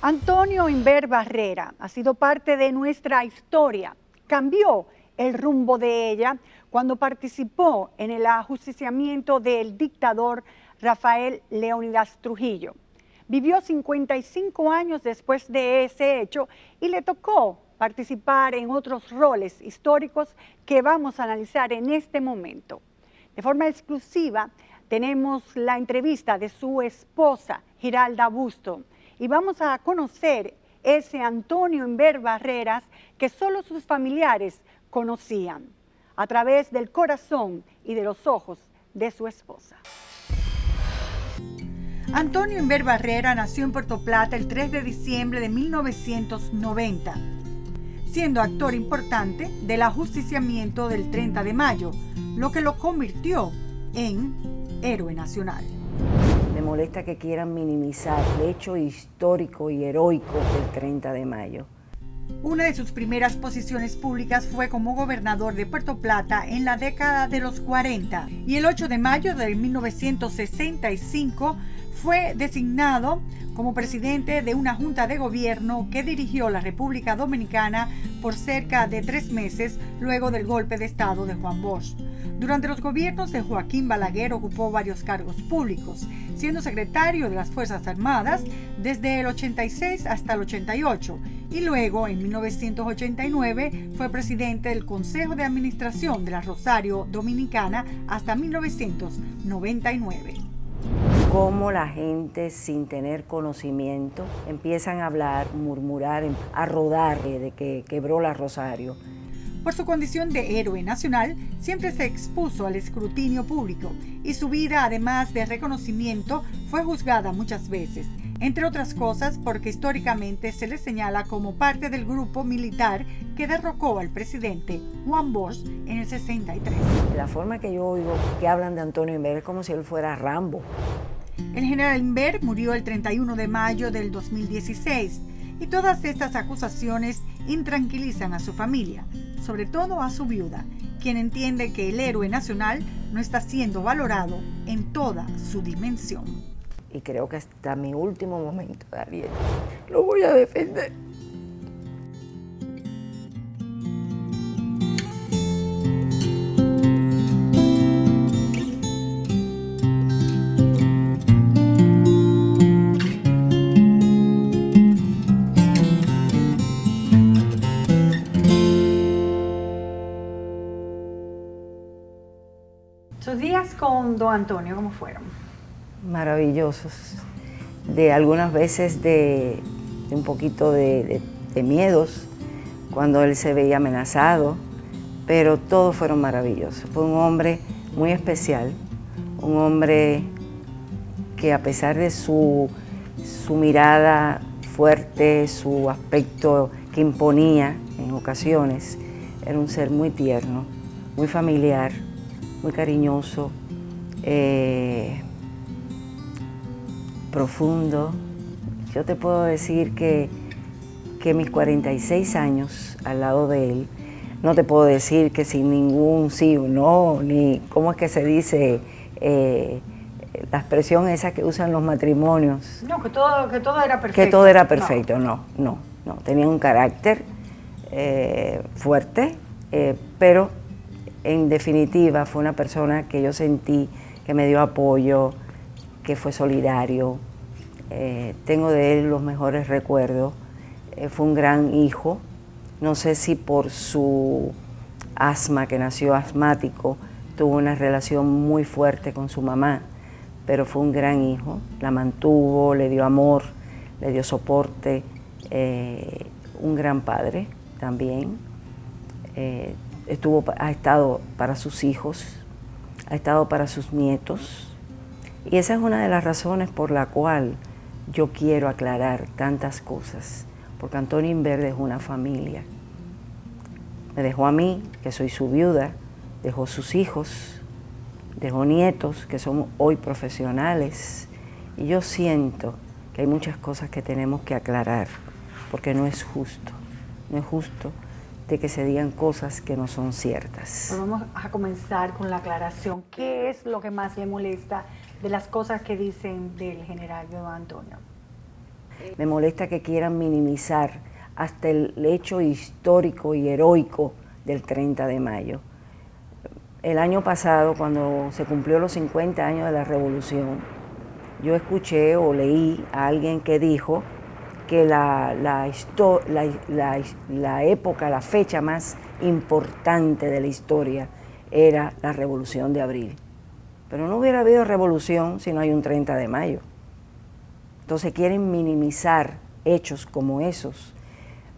Antonio Inver Barrera ha sido parte de nuestra historia. Cambió el rumbo de ella cuando participó en el ajusticiamiento del dictador Rafael Leónidas Trujillo. Vivió 55 años después de ese hecho y le tocó participar en otros roles históricos que vamos a analizar en este momento. De forma exclusiva tenemos la entrevista de su esposa, Giralda Busto, y vamos a conocer ese Antonio Inver Barreras que solo sus familiares conocían, a través del corazón y de los ojos de su esposa. Antonio Inver Barrera nació en Puerto Plata el 3 de diciembre de 1990, siendo actor importante del ajusticiamiento del 30 de mayo, lo que lo convirtió en héroe nacional. Me molesta que quieran minimizar el hecho histórico y heroico del 30 de mayo. Una de sus primeras posiciones públicas fue como gobernador de Puerto Plata en la década de los 40 y el 8 de mayo de 1965 fue designado como presidente de una junta de gobierno que dirigió la República Dominicana por cerca de 3 meses luego del golpe de Estado de Juan Bosch. Durante los gobiernos de Joaquín Balaguer ocupó varios cargos públicos, siendo secretario de las Fuerzas Armadas desde el 86 hasta el 88 y luego en 1989 fue presidente del Consejo de Administración de la Rosario Dominicana hasta 1999. Cómo la gente sin tener conocimiento empiezan a hablar, murmurar, a rodar de que quebró la Rosario. Por su condición de héroe nacional, siempre se expuso al escrutinio público y su vida, además de reconocimiento, fue juzgada muchas veces, entre otras cosas porque históricamente se le señala como parte del grupo militar que derrocó al presidente Juan Bosch en el 63. La forma que yo oigo que hablan de Antonio Inver es como si él fuera Rambo. El general Inver murió el 31 de mayo del 2016 y todas estas acusaciones intranquilizan a su familia, sobre todo a su viuda, quien entiende que el héroe nacional no está siendo valorado en toda su dimensión. Y creo que hasta mi último momento, Ariel, lo voy a defender. ¿Sus días con don Antonio cómo fueron? Maravillosos, de algunas veces de un poquito de miedos cuando él se veía amenazado, pero todos fueron maravillosos. Fue un hombre muy especial, un hombre que a pesar de su mirada fuerte, su aspecto que imponía en ocasiones, era un ser muy tierno, muy familiar, muy cariñoso, profundo. Yo te puedo decir que mis 46 años al lado de él, no te puedo decir que sin ningún sí o no, ni cómo es que se dice la expresión esa que usan los matrimonios. No, que todo era perfecto. Que todo era perfecto, no. Tenía un carácter fuerte, pero en definitiva fue una persona que yo sentí que me dio apoyo, que fue solidario. Tengo de él los mejores recuerdos. Fue un gran hijo. No sé si por su asma, que nació asmático, tuvo una relación muy fuerte con su mamá, pero fue un gran hijo. La mantuvo, le dio amor, le dio soporte. Un gran padre también. Ha estado para sus hijos, ha estado para sus nietos. Y esa es una de las razones por la cual yo quiero aclarar tantas cosas, porque Antonio Inver dejó una familia. Me dejó a mí, que soy su viuda, dejó sus hijos, dejó nietos, que son hoy profesionales. Y yo siento que hay muchas cosas que tenemos que aclarar, porque no es justo de que se digan cosas que no son ciertas. Pues vamos a comenzar con la aclaración. ¿Qué es lo que más le molesta de las cosas que dicen del general don Antonio? Me molesta que quieran minimizar hasta el hecho histórico y heroico del 30 de mayo. El año pasado, cuando se cumplió los 50 años de la Revolución, yo escuché o leí a alguien que dijo que la época, la fecha más importante de la historia era la Revolución de Abril. Pero no hubiera habido revolución si no hay un 30 de mayo. Entonces quieren minimizar hechos como esos.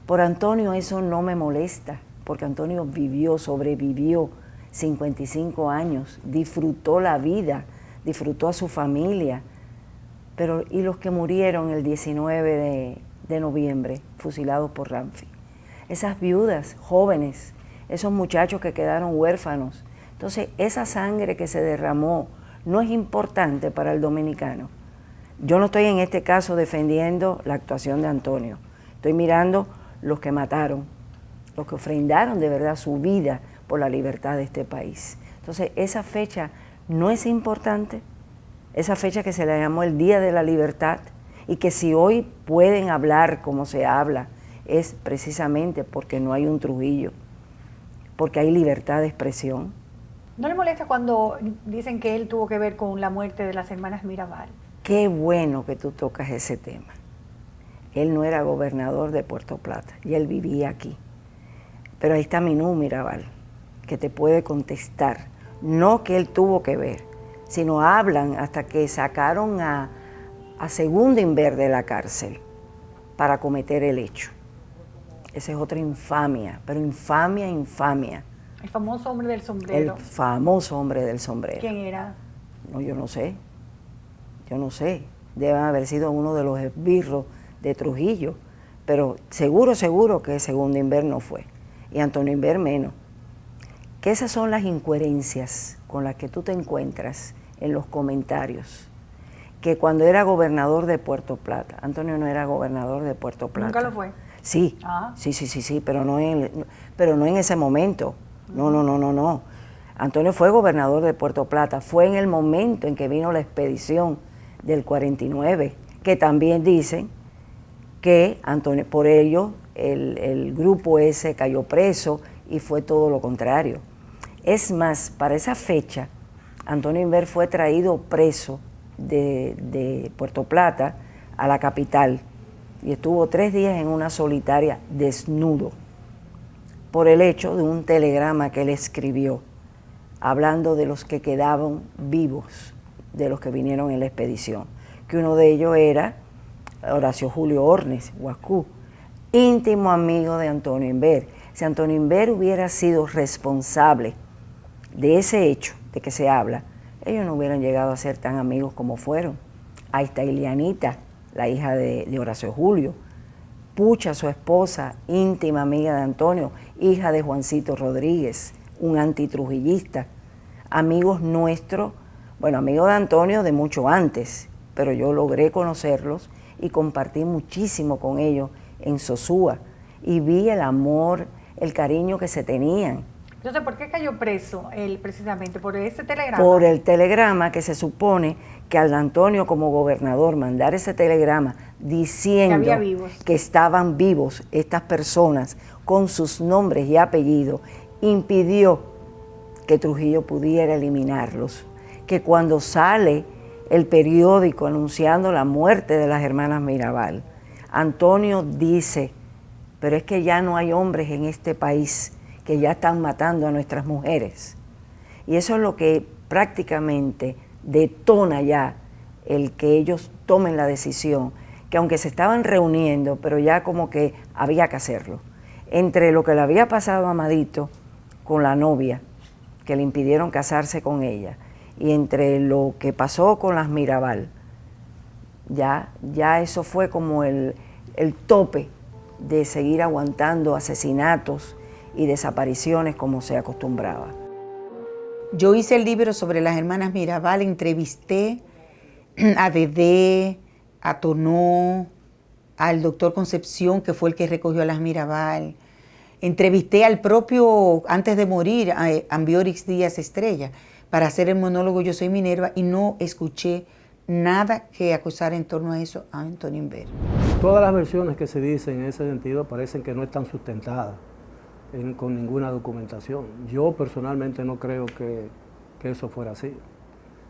Por Antonio eso no me molesta, porque Antonio vivió, sobrevivió 55 años, disfrutó la vida, disfrutó a su familia. Pero ¿y los que murieron el 19 de noviembre, fusilados por Ramfi? Esas viudas jóvenes, esos muchachos que quedaron huérfanos. Entonces, esa sangre que se derramó no es importante para el dominicano. Yo no estoy en este caso defendiendo la actuación de Antonio. Estoy mirando los que mataron, los que ofrendaron de verdad su vida por la libertad de este país. Entonces, esa fecha no es importante, esa fecha que se le llamó el Día de la Libertad, y que si hoy pueden hablar como se habla, es precisamente porque no hay un Trujillo, porque hay libertad de expresión. ¿No le molesta cuando dicen que él tuvo que ver con la muerte de las hermanas Mirabal? Qué bueno que tú tocas ese tema. Él no era gobernador de Puerto Plata y él vivía aquí. Pero ahí está Minú Mirabal, que te puede contestar. No que él tuvo que ver, sino hablan hasta que sacaron a Segundo Inver de la cárcel para cometer el hecho. Esa es otra infamia, pero infamia, infamia. El famoso hombre del sombrero. El famoso hombre del sombrero. ¿Quién era? No, yo no sé. Yo no sé. Deben haber sido uno de los esbirros de Trujillo. Pero seguro que Segundo Inver no fue. Y Antonio Inver menos. Que esas son las incoherencias con las que tú te encuentras en los comentarios. Que cuando era gobernador de Puerto Plata, Antonio no era gobernador de Puerto Plata. ¿Nunca lo fue? Sí, sí, pero no en ese momento. No. Antonio fue gobernador de Puerto Plata, fue en el momento en que vino la expedición del 49, que también dicen que Antonio, por ello el grupo ese cayó preso y fue todo lo contrario. Es más, para esa fecha, Antonio Inver fue traído preso de Puerto Plata a la capital y estuvo 3 días en una solitaria desnudo por el hecho de un telegrama que él escribió hablando de los que quedaban vivos, de los que vinieron en la expedición, que uno de ellos era Horacio Julio Ornes, Huascú, íntimo amigo de Antonio Inver. Si Antonio Inver hubiera sido responsable de ese hecho de que se habla, ellos no hubieran llegado a ser tan amigos como fueron. Ahí está Ilianita, la hija de Horacio Julio, Pucha, su esposa, íntima amiga de Antonio, hija de Juancito Rodríguez, un antitrujillista, amigos nuestros, bueno, amigos de Antonio de mucho antes, pero yo logré conocerlos y compartí muchísimo con ellos en Sosúa y vi el amor, el cariño que se tenían. Entonces, ¿por qué cayó preso él precisamente? ¿Por ese telegrama? Por el telegrama que se supone que al Antonio como gobernador mandar ese telegrama diciendo que estaban vivos estas personas con sus nombres y apellidos, impidió que Trujillo pudiera eliminarlos. Que cuando sale el periódico anunciando la muerte de las hermanas Mirabal, Antonio dice, pero es que ya no hay hombres en este país, que ya están matando a nuestras mujeres. Y eso es lo que prácticamente detona ya el que ellos tomen la decisión, que aunque se estaban reuniendo, pero ya como que había que hacerlo. Entre lo que le había pasado a Amadito con la novia, que le impidieron casarse con ella, y entre lo que pasó con las Mirabal, ya eso fue como el tope de seguir aguantando asesinatos y desapariciones como se acostumbraba. Yo hice el libro sobre las hermanas Mirabal, entrevisté a Dedé, a Tonó, al doctor Concepción, que fue el que recogió a las Mirabal. Entrevisté al propio, antes de morir, a Ambiorix Díaz Estrella, para hacer el monólogo Yo soy Minerva, y no escuché nada que acusara en torno a eso a Antonio Inver. todas las versiones que se dicen en ese sentido parecen que no están sustentadas con ninguna documentación. Yo personalmente no creo que eso fuera así.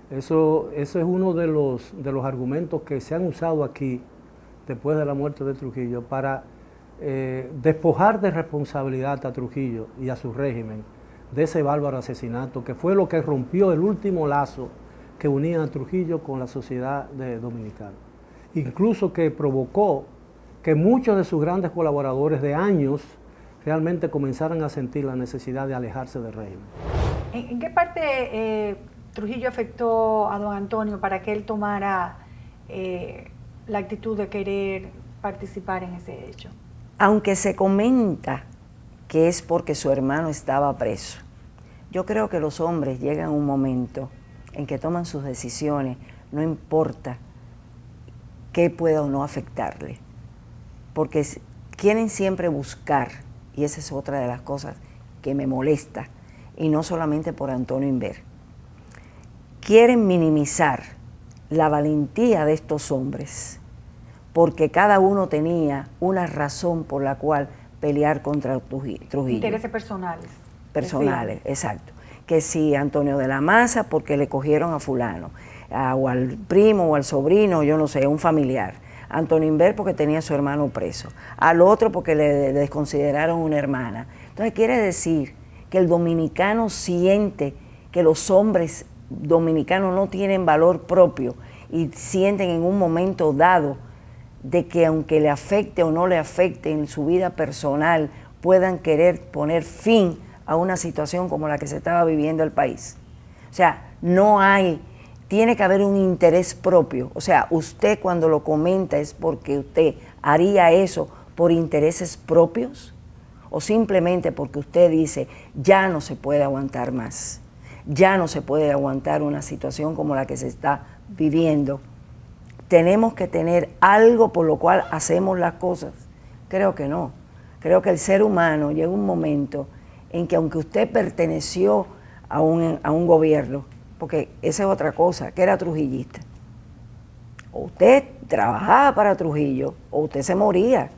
Eso es uno de los argumentos que se han usado aquí después de la muerte de Trujillo para despojar de responsabilidad a Trujillo y a su régimen de ese bárbaro asesinato que fue lo que rompió el último lazo que unía a Trujillo con la sociedad dominicana. Incluso que provocó que muchos de sus grandes colaboradores de años realmente comenzaran a sentir la necesidad de alejarse del régimen. ¿En qué parte Trujillo afectó a don Antonio para que él tomara la actitud de querer participar en ese hecho? Aunque se comenta que es porque su hermano estaba preso, yo creo que los hombres llegan a un momento en que toman sus decisiones, no importa qué pueda o no afectarle, porque quieren siempre buscar, y esa es otra de las cosas que me molesta, y no solamente por Antonio Inver, quieren minimizar la valentía de estos hombres, porque cada uno tenía una razón por la cual pelear contra Trujillo. Intereses personales. Personales, exacto. Que si Antonio de la Maza porque le cogieron a fulano, o al primo o al sobrino, yo no sé, un familiar. Antonio Inver porque tenía a su hermano preso. Al otro porque le desconsideraron una hermana. Entonces quiere decir que el dominicano siente que los hombres dominicanos no tienen valor propio y sienten en un momento dado de que aunque le afecte o no le afecte en su vida personal, puedan querer poner fin a una situación como la que se estaba viviendo el país. O sea, tiene que haber un interés propio. O sea, usted cuando lo comenta es porque usted haría eso por intereses propios o simplemente porque usted dice, ya no se puede aguantar más, ya no se puede aguantar una situación como la que se está viviendo. ¿Tenemos que tener algo por lo cual hacemos las cosas? Creo que no. Creo que el ser humano llega un momento en que aunque usted perteneció a un gobierno, porque esa es otra cosa, que era trujillista, o usted trabajaba para Trujillo o usted se moría,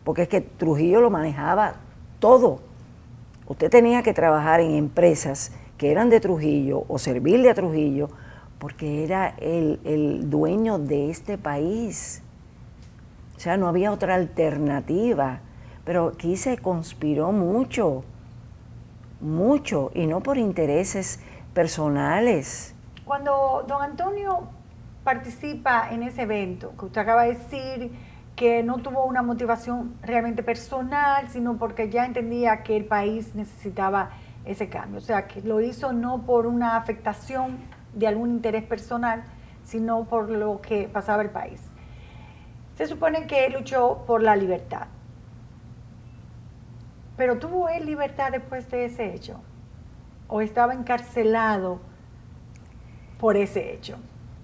porque es que Trujillo lo manejaba todo. Usted tenía que trabajar en empresas que eran de Trujillo o servirle a Trujillo, porque era el dueño de este país. O sea, no había otra alternativa. Pero aquí se conspiró mucho, y no por intereses personales. Cuando don Antonio participa en ese evento, que usted acaba de decir que no tuvo una motivación realmente personal, sino porque ya entendía que el país necesitaba ese cambio. O sea, que lo hizo no por una afectación de algún interés personal, sino por lo que pasaba el país. Se supone que él luchó por la libertad. Pero ¿tuvo él libertad después de ese hecho? ¿O estaba encarcelado por ese hecho?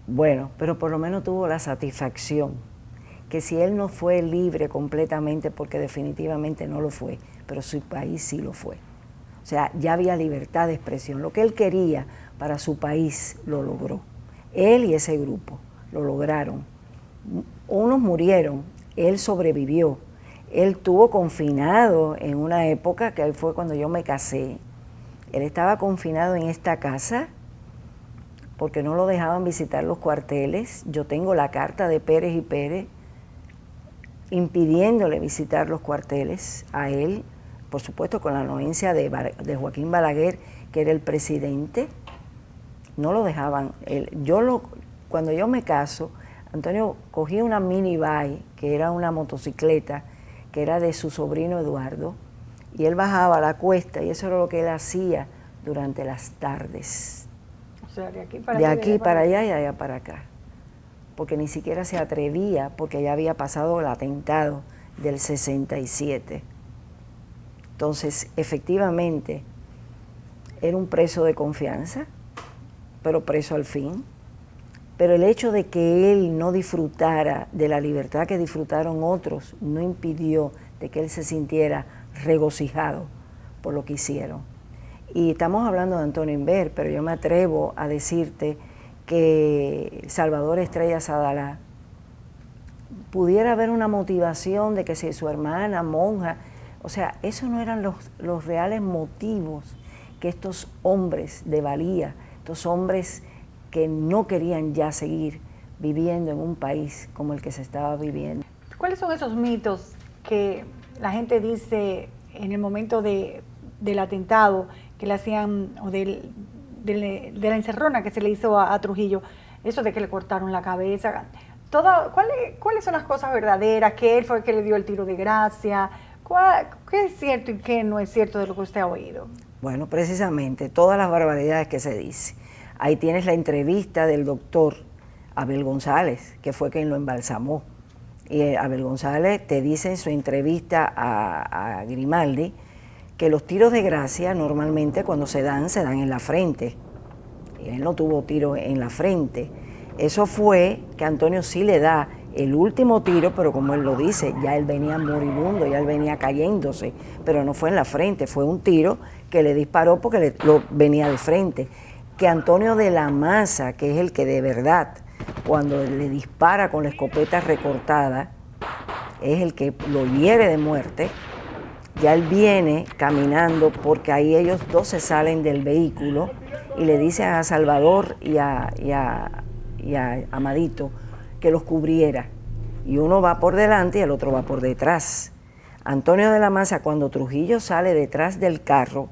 Bueno, pero por lo menos tuvo la satisfacción, que si él no fue libre completamente, porque definitivamente no lo fue, pero su país sí lo fue. O sea, ya había libertad de expresión. Lo que él quería para su país lo logró. Él y ese grupo lo lograron. Unos murieron, él sobrevivió. Él estuvo confinado en una época, que ahí fue cuando yo me casé. Él estaba confinado en esta casa porque no lo dejaban visitar los cuarteles. Yo tengo la carta de Pérez y Pérez impidiéndole visitar los cuarteles a él, por supuesto con la anuencia de Joaquín Balaguer, que era el presidente. No lo dejaban. Cuando yo me caso, Antonio cogía una mini bike, que era una motocicleta, que era de su sobrino Eduardo, y él bajaba la cuesta, y eso era lo que él hacía durante las tardes. O sea, de aquí para allá y de allá para acá. Porque ni siquiera se atrevía, porque ya había pasado el atentado del 67. Entonces, efectivamente, era un preso de confianza, pero preso al fin. Pero el hecho de que él no disfrutara de la libertad que disfrutaron otros no impidió de que él se sintiera regocijado por lo que hicieron. Y estamos hablando de Antonio Inver, pero yo me atrevo a decirte que Salvador Estrella Sadalá pudiera haber una motivación de que si su hermana, monja, o sea, esos no eran los reales motivos que estos hombres de valía, estos hombres que no querían ya seguir viviendo en un país como el que se estaba viviendo. ¿Cuáles son esos mitos que la gente dice en el momento del atentado que le hacían, o de la encerrona que se le hizo a Trujillo? Eso de que le cortaron la cabeza. ¿Cuáles son las cosas verdaderas? Que él fue el que le dio el tiro de gracia. ¿Qué es cierto y qué no es cierto de lo que usted ha oído? Bueno, precisamente, todas las barbaridades que se dice. Ahí tienes la entrevista del doctor Abel González, que fue quien lo embalsamó. Y Abel González te dice en su entrevista a Grimaldi que los tiros de gracia normalmente cuando se dan en la frente. Y él no tuvo tiro en la frente. Eso fue que Antonio sí le da el último tiro, pero como él lo dice, ya él venía moribundo, ya él venía cayéndose, pero no fue en la frente, fue un tiro que le disparó porque lo venía de frente. Que Antonio de la Maza, que es el que de verdad, cuando le dispara con la escopeta recortada, es el que lo hiere de muerte, ya él viene caminando porque ahí ellos dos se salen del vehículo y le dicen a Salvador y a Amadito que los cubriera, y uno va por delante y el otro va por detrás. Antonio de la Maza, cuando Trujillo sale detrás del carro,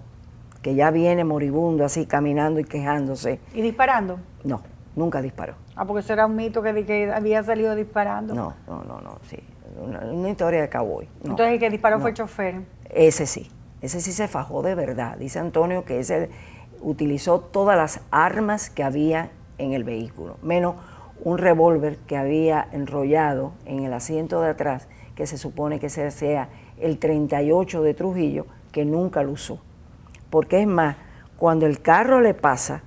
que ya viene moribundo así caminando y quejándose. ¿Y disparando? No, nunca disparó. Ah, porque eso era un mito que había salido disparando. No, sí, una historia de cowboy. No, entonces el que disparó no. Fue el chofer. Ese sí se fajó de verdad. Dice Antonio que ese utilizó todas las armas que había en el vehículo, menos un revólver que había enrollado en el asiento de atrás, que se supone que ese sea el 38 de Trujillo, que nunca lo usó. Porque es más, cuando el carro le pasa,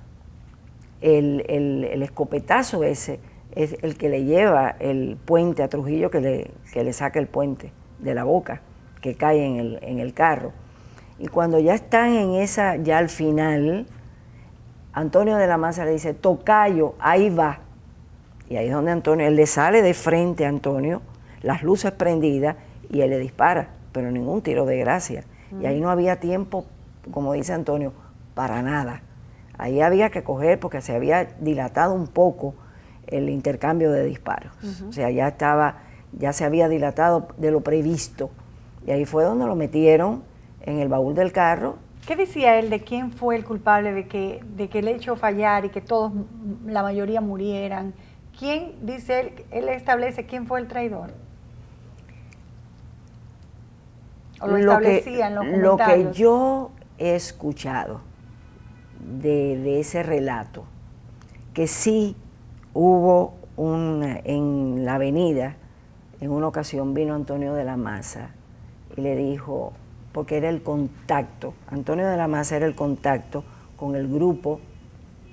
el escopetazo ese es el que le lleva el puente a Trujillo, que le saca el puente de la boca, que cae en el carro. Y cuando ya están en esa, ya al final, Antonio de la Maza le dice, tocayo, ahí va. Y ahí es donde Antonio, él le sale de frente a Antonio, las luces prendidas, y él le dispara, pero ningún tiro de gracia. Y ahí no había tiempo, como dice Antonio, para nada. Ahí había que coger, porque se había dilatado un poco el intercambio de disparos. O sea, ya se había dilatado de lo previsto. Y ahí fue donde lo metieron en el baúl del carro. ¿Qué decía él de quién fue el culpable de que el hecho fallara y que todos, la mayoría murieran? ¿Quién, dice él establece quién fue el traidor? ¿O lo establecía en los comentarios? Lo que yo he escuchado de ese relato, que sí hubo en la avenida, en una ocasión vino Antonio de la Maza y le dijo, porque era el contacto, Antonio de la Maza era el contacto con el grupo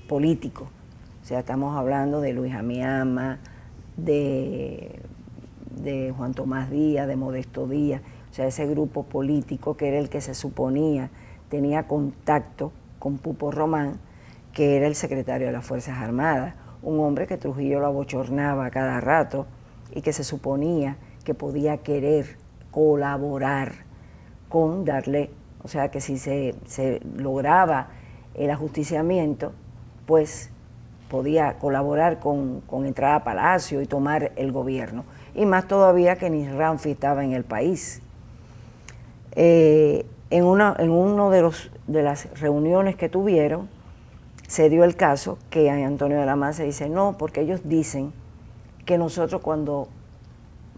político. O sea, estamos hablando de Luis Amiama, de Juan Tomás Díaz, de Modesto Díaz, o sea, ese grupo político que era el que se suponía tenía contacto con Pupo Román, que era el secretario de las Fuerzas Armadas, un hombre que Trujillo lo abochornaba cada rato y que se suponía que podía querer colaborar con darle, o sea, que si se lograba el ajusticiamiento, pues podía colaborar con entrar a Palacio y tomar el gobierno. Y más todavía que ni Ramfi estaba en el país. En uno de las reuniones que tuvieron, se dio el caso que Antonio de la Maza dice, no, porque ellos dicen que nosotros cuando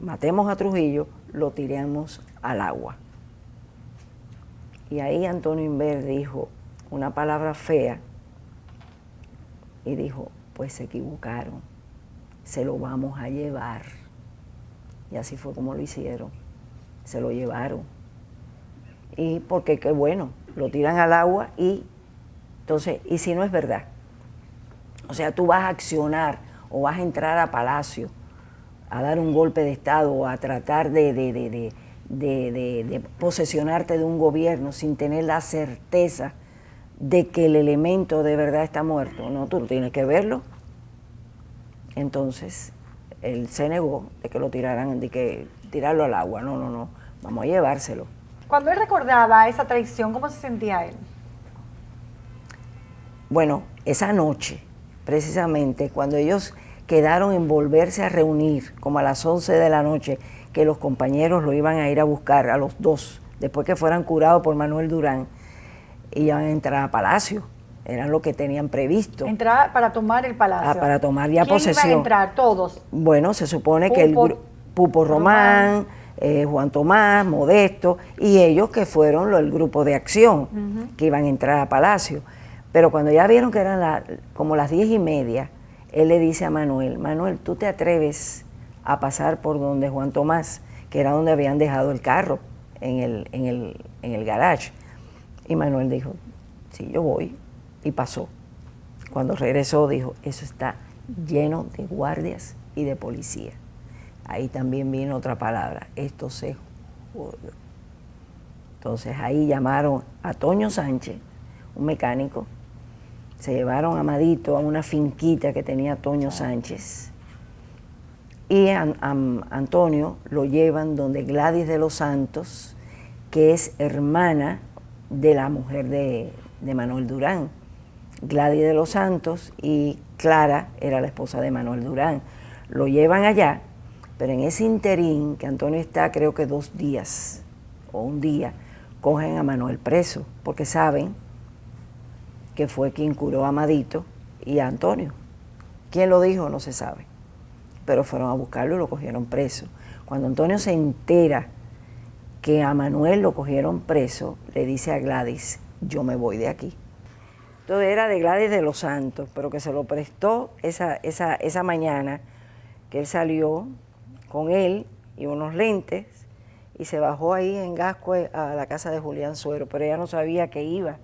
matemos a Trujillo, lo tiremos al agua. Y ahí Antonio Inver dijo una palabra fea, y dijo, pues se equivocaron, se lo vamos a llevar. Y así fue como lo hicieron, se lo llevaron. Y porque, qué bueno, lo tiran al agua y entonces, ¿y si no es verdad? O sea, tú vas a accionar o vas a entrar a Palacio a dar un golpe de Estado o a tratar de posesionarte de un gobierno sin tener la certeza de que el elemento de verdad está muerto. No, tú tienes que verlo. Entonces, él se negó de que lo tiraran, de que tirarlo al agua. No, no, no, vamos a llevárselo. Cuando él recordaba esa traición, ¿cómo se sentía él? Bueno, esa noche, precisamente, cuando ellos quedaron en volverse a reunir, como a las 11 de la noche, que los compañeros lo iban a ir a buscar, a los dos, después que fueran curados por Manuel Durán, iban a entrar a Palacio, eran lo que tenían previsto. Entrar para tomar el palacio. Para tomar ya ¿Quién posesión. iban a entrar? Todos. Bueno, se supone que el Pupo Román, Juan Tomás, Modesto, y ellos que fueron el grupo de acción, que iban a entrar a Palacio. Pero cuando ya vieron que eran como las 10:30, él le dice a Manuel, Manuel, ¿tú te atreves a pasar por donde Juan Tomás, que era donde habían dejado el carro, en el garage? Y Manuel dijo, sí, yo voy. Y pasó. Cuando regresó dijo, eso está lleno de guardias y de policía. Ahí también vino otra palabra, esto se jodió. Entonces ahí llamaron a Toño Sánchez, un mecánico, se llevaron a Amadito a una finquita que tenía Toño Sánchez, y a Antonio lo llevan donde Gladys de los Santos, que es hermana de la mujer de Manuel Durán. Gladys de los Santos y Clara era la esposa de Manuel Durán. Lo llevan allá, pero en ese interín, que Antonio está creo que 2 días o un día, cogen a Manuel preso, porque saben que fue quien curó a Amadito y a Antonio. ¿Quién lo dijo? No se sabe. Pero fueron a buscarlo y lo cogieron preso. Cuando Antonio se entera que a Manuel lo cogieron preso, le dice a Gladys, yo me voy de aquí. Entonces era de Gladys de los Santos, pero que se lo prestó esa mañana, que él salió con él y unos lentes y se bajó ahí en Gascue a la casa de Julián Suero, pero ella no sabía que iba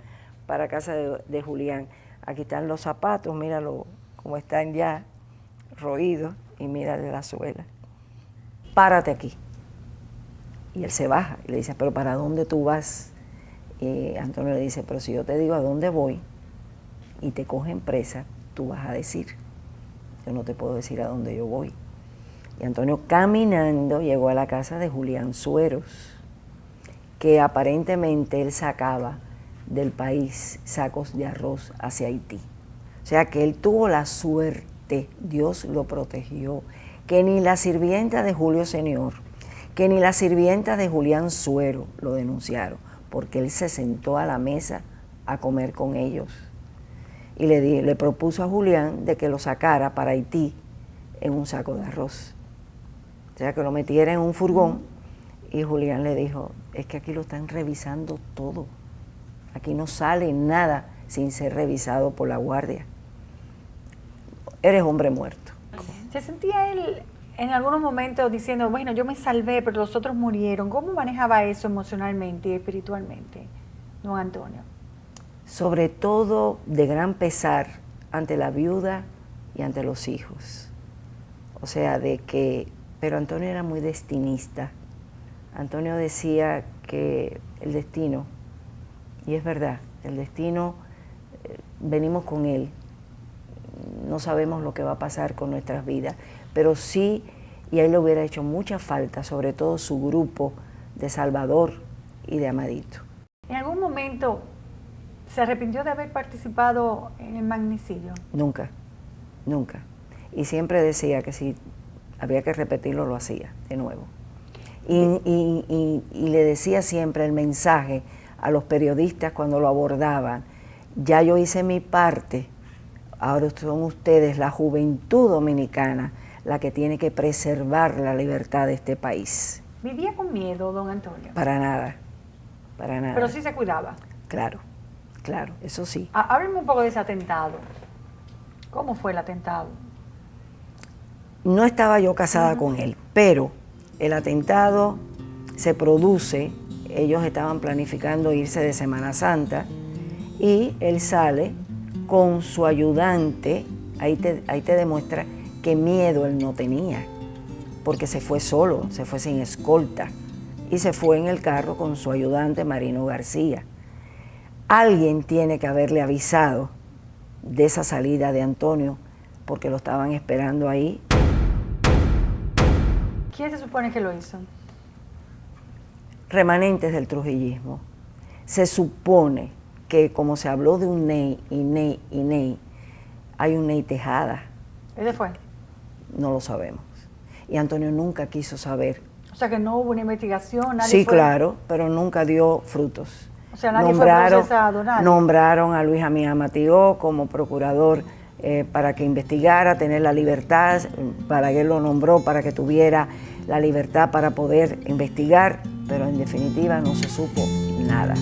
para casa de Julián. Aquí están los zapatos, míralo cómo están ya roídos y mírale la suela. Párate aquí. Y él se baja y le dice, pero ¿para dónde tú vas? Y Antonio le dice, pero si yo te digo a dónde voy y te cogen presa, tú vas a decir. Yo no te puedo decir a dónde yo voy. Y Antonio caminando llegó a la casa de Julián Sueros, que aparentemente él sacaba del país sacos de arroz hacia Haití. O sea que él tuvo la suerte, Dios lo protegió, que ni la sirvienta de Julio Senior, que ni la sirvienta de Julián Suero lo denunciaron, porque él se sentó a la mesa a comer con ellos. Y le propuso a Julián de que lo sacara para Haití en un saco de arroz. O sea, que lo metiera en un furgón. Y Julián le dijo, es que aquí lo están revisando todo. Aquí no sale nada sin ser revisado por la guardia. Eres hombre muerto. ¿Se sentía él en algunos momentos diciendo, bueno, yo me salvé, pero los otros murieron? ¿Cómo manejaba eso emocionalmente y espiritualmente, don Antonio? Sobre todo de gran pesar ante la viuda y ante los hijos. O sea, pero Antonio era muy destinista. Antonio decía que el destino, y es verdad, el destino, venimos con él, no sabemos lo que va a pasar con nuestras vidas, pero sí, y a él le hubiera hecho mucha falta, sobre todo su grupo de Salvador y de Amadito. ¿En algún momento se arrepintió de haber participado en el magnicidio? Nunca, nunca. Y siempre decía que si había que repetirlo, lo hacía de nuevo. Y le decía siempre el mensaje a los periodistas cuando lo abordaban, ya yo hice mi parte, ahora son ustedes, la juventud dominicana, la que tiene que preservar la libertad de este país. ¿Vivía con miedo, don Antonio? Para nada, para nada. Pero sí se cuidaba. Claro, claro, eso sí. Hábleme un poco de ese atentado. ¿Cómo fue el atentado? No estaba yo casada con él, pero el atentado se produce, ellos estaban planificando irse de Semana Santa y él sale con su ayudante, ahí te demuestra qué miedo él no tenía, porque se fue solo, se fue sin escolta y se fue en el carro con su ayudante Marino García. Alguien tiene que haberle avisado de esa salida de Antonio, porque lo estaban esperando ahí. ¿Quién se supone que lo hizo? Remanentes del trujillismo. Se supone que como se habló de un Ney y Ney y Ney, hay un Ney Tejada. ¿Ese fue? No lo sabemos. Y Antonio nunca quiso saber. O sea que no hubo una investigación, nadie Sí, fue... claro, pero nunca dio frutos. O sea, nadie fue procesado, nadie. Nombraron a Luis Amía Matió como procurador para que investigara, tener la libertad, para que él lo nombró, para que tuviera la libertad para poder investigar, pero en definitiva no se supo nada.